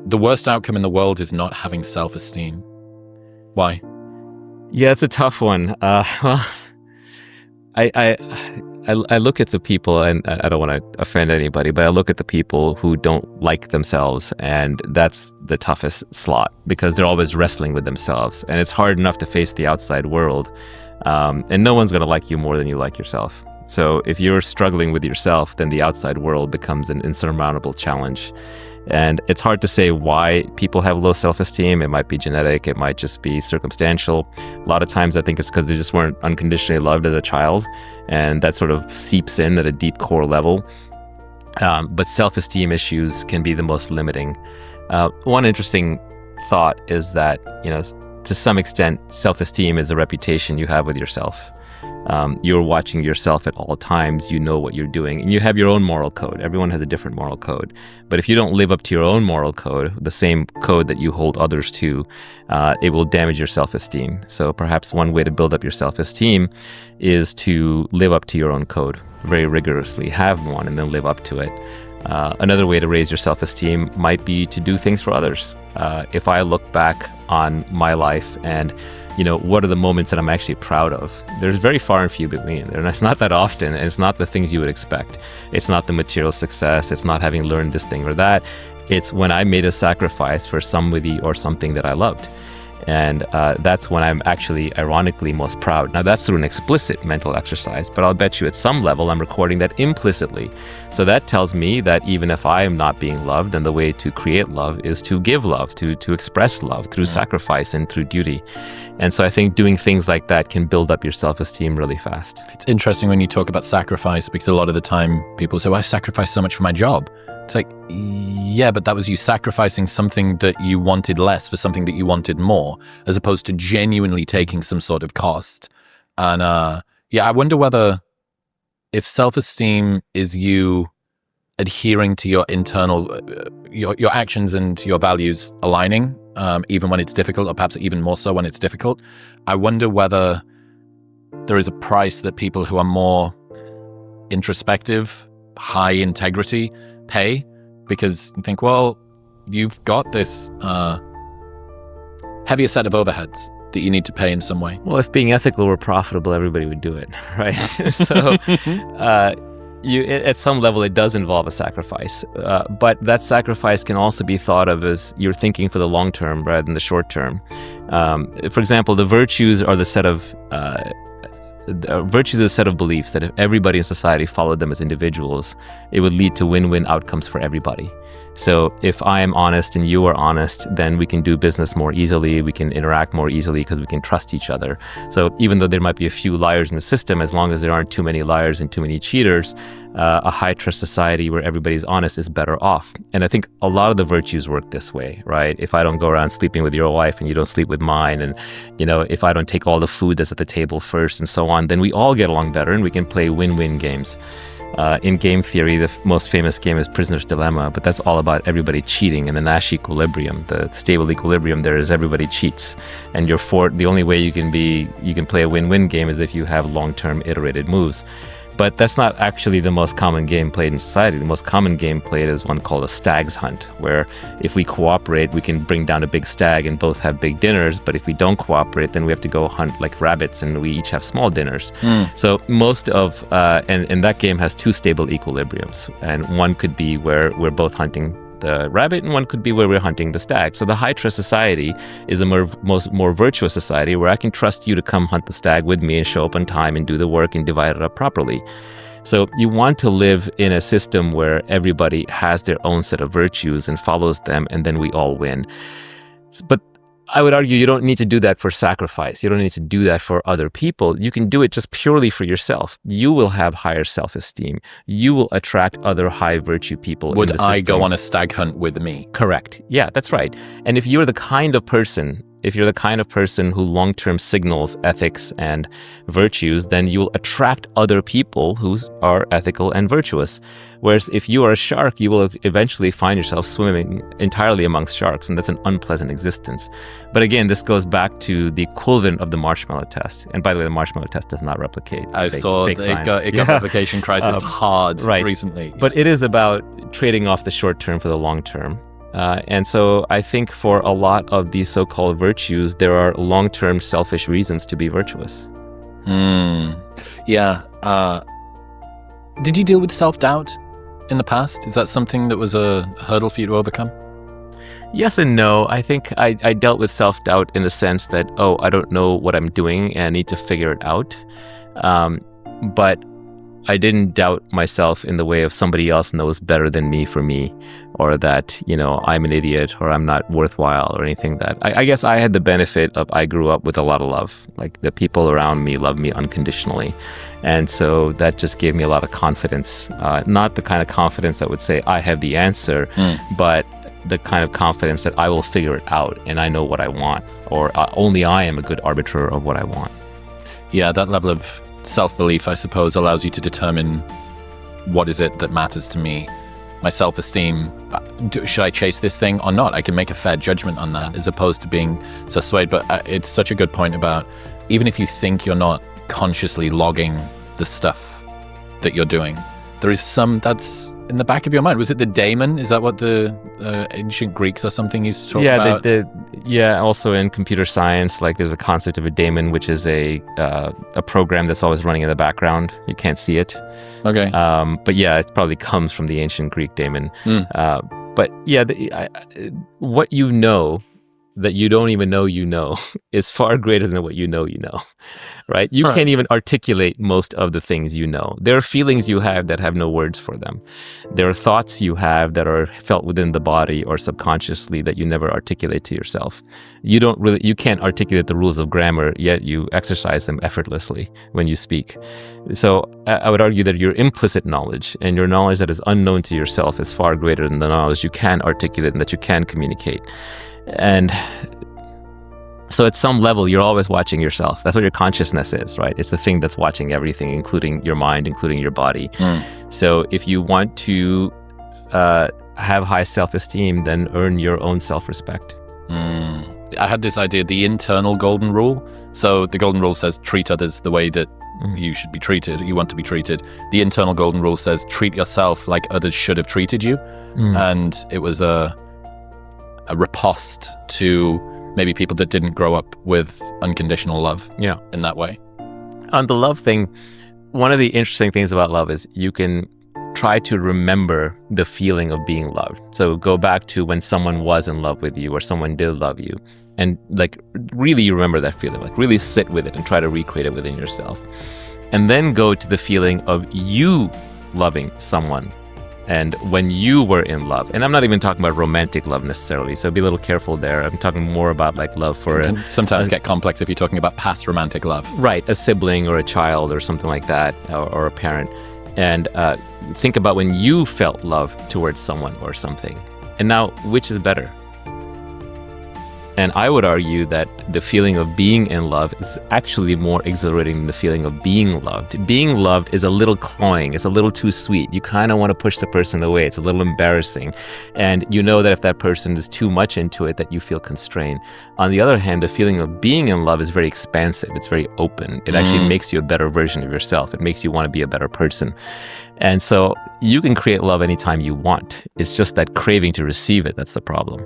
the worst outcome in the world is not having self-esteem. Why? Yeah, it's a tough one. Well, I look at the people, and I don't want to offend anybody, but I look at the people who don't like themselves, and that's the toughest slot because they're always wrestling with themselves, and it's hard enough to face the outside world, and no one's going to like you more than you like yourself. So if you're struggling with yourself, then the outside world becomes an insurmountable challenge. And it's hard to say why people have low self-esteem. It might be genetic. It might just be circumstantial. A lot of times I think it's because they just weren't unconditionally loved as a child. And that sort of seeps in at a deep core level. But self-esteem issues can be the most limiting. One interesting thought is that, to some extent, self-esteem is a reputation you have with yourself. You're watching yourself at all times, you know what you're doing, and you have your own moral code. Everyone has a different moral code. But if you don't live up to your own moral code, the same code that you hold others to, it will damage your self-esteem. So perhaps one way to build up your self-esteem is to live up to your own code very rigorously, have one, and then live up to it. Another way to raise your self-esteem might be to do things for others. If I look back on my life and, what are the moments that I'm actually proud of? There's very far and few between. And it's not that often, and it's not the things you would expect. It's not the material success. It's not having learned this thing or that. It's when I made a sacrifice for somebody or something that I loved. And that's when I'm actually, ironically, most proud. Now, that's through an explicit mental exercise, but I'll bet you at some level I'm recording that implicitly. So that tells me that even if I am not being loved, then the way to create love is to give love, to express love through sacrifice and through duty. And so I think doing things like that can build up your self-esteem really fast. It's interesting when you talk about sacrifice, because a lot of the time people say, well, I sacrificed so much for my job. It's like, yeah, but that was you sacrificing something that you wanted less for something that you wanted more, as opposed to genuinely taking some sort of cost. And I wonder whether if self-esteem is you adhering to your internal, your actions and your values aligning, even when it's difficult, or perhaps even more so when it's difficult. I wonder whether there is a price that people who are more introspective, high integrity, pay, because you think, well, you've got this heavier set of overheads that you need to pay in some way. Well, if being ethical were profitable, everybody would do it, right? So at some level, it does involve a sacrifice. But that sacrifice can also be thought of as you're thinking for the long term rather than the short term. For example, the virtues are the set of virtues is a set of beliefs that if everybody in society followed them as individuals, it would lead to win-win outcomes for everybody. So if I am honest and you are honest, then we can do business more easily, we can interact more easily because we can trust each other. So even though there might be a few liars in the system, as long as there aren't too many liars and too many cheaters, a high-trust society where everybody's honest is better off. And I think a lot of the virtues work this way, right? If I don't go around sleeping with your wife and you don't sleep with mine, and if I don't take all the food that's at the table first and so on, then we all get along better and we can play win-win games. In game theory, the most famous game is Prisoner's Dilemma, but that's all about everybody cheating in the Nash equilibrium. The stable equilibrium there is everybody cheats. And the only way you can play a win-win game is if you have long-term iterated moves. But that's not actually the most common game played in society. The most common game played is one called a stag's hunt, where if we cooperate, we can bring down a big stag and both have big dinners. But if we don't cooperate, then we have to go hunt like rabbits and we each have small dinners. So most of, and that game has two stable equilibriums. And one could be where we're both hunting the rabbit, and one could be where we're hunting the stag. So the high trust society is a more virtuous society where I can trust you to come hunt the stag with me and show up on time and do the work and divide it up properly. So you want to live in a system where everybody has their own set of virtues and follows them, and then we all win. But I would argue you don't need to do that for sacrifice. You don't need to do that for other people. You can do it just purely for yourself. You will have higher self-esteem. You will attract other high virtue people. Would I go on a stag hunt with me? Correct. Yeah, that's right. And if you're the kind of person who long-term signals ethics and virtues, then you'll attract other people who are ethical and virtuous. Whereas if you are a shark, you will eventually find yourself swimming entirely amongst sharks, and that's an unpleasant existence. But again, this goes back to the equivalent of the marshmallow test. And by the way, the marshmallow test does not replicate. I saw it got replication crisis hard right. recently. But it is about trading off the short term for the long term. And so I think for a lot of these so-called virtues, there are long-term selfish reasons to be virtuous. Yeah. Did you deal with self-doubt in the past? Is that something that was a hurdle for you to overcome? Yes and no. I think I dealt with self-doubt in the sense that, I don't know what I'm doing and I need to figure it out. But I didn't doubt myself in the way of somebody else knows better than me for me, or that, I'm an idiot or I'm not worthwhile or anything that. I guess I had the benefit of I grew up with a lot of love. Like the people around me love me unconditionally. And so that just gave me a lot of confidence. Not the kind of confidence that would say I have the answer, but the kind of confidence that I will figure it out and I know what I want, or only I am a good arbiter of what I want. Yeah, that level of self-belief, I suppose, allows you to determine what is it that matters to me. My self-esteem, should I chase this thing or not? I can make a fair judgment on that as opposed to being so swayed. But it's such a good point about even if you think you're not consciously logging the stuff that you're doing, there is some that's in the back of your mind. Was it the daemon? Is that what the ancient Greeks or something used to talk about? Also in computer science, like there's a concept of a daemon, which is a program that's always running in the background. You can't see it. Okay. But yeah, it probably comes from the ancient Greek daemon. But yeah, what you know that you don't even know is far greater than what you know, right? You can't even articulate most of the things you know. There are feelings you have that have no words for them. There are thoughts you have that are felt within the body or subconsciously that you never articulate to yourself. You can't articulate the rules of grammar, yet you exercise them effortlessly when you speak. So I would argue that your implicit knowledge and your knowledge that is unknown to yourself is far greater than the knowledge you can articulate and that you can communicate. And so at some level, you're always watching yourself. That's what your consciousness is, right? It's the thing that's watching everything, including your mind, including your body. So if you want to have high self-esteem, then earn your own self-respect. I had this idea, the internal golden rule. So the golden rule says treat others the way that you should be treated, you want to be treated. The internal golden rule says treat yourself like others should have treated you. And it was a riposte to maybe people that didn't grow up with unconditional love in that way. On the love thing, one of the interesting things about love is you can try to remember the feeling of being loved. So go back to when someone was in love with you or someone did love you, and like really remember that feeling, like really sit with it and try to recreate it within yourself. And then go to the feeling of you loving someone and when you were in love. And I'm not even talking about romantic love necessarily, so be a little careful there. I'm talking more about like love for it can sometimes get complex if you're talking about past romantic love. Right, a sibling or a child or something like that, or a parent. And think about when you felt love towards someone or something. And now, which is better? And I would argue that the feeling of being in love is actually more exhilarating than the feeling of being loved. Being loved is a little cloying. It's a little too sweet. You kind of want to push the person away. It's a little embarrassing. And you know that if that person is too much into it, that you feel constrained. On the other hand, the feeling of being in love is very expansive. It's very open. It actually makes you a better version of yourself. It makes you want to be a better person. And so you can create love anytime you want. It's just that craving to receive it that's the problem.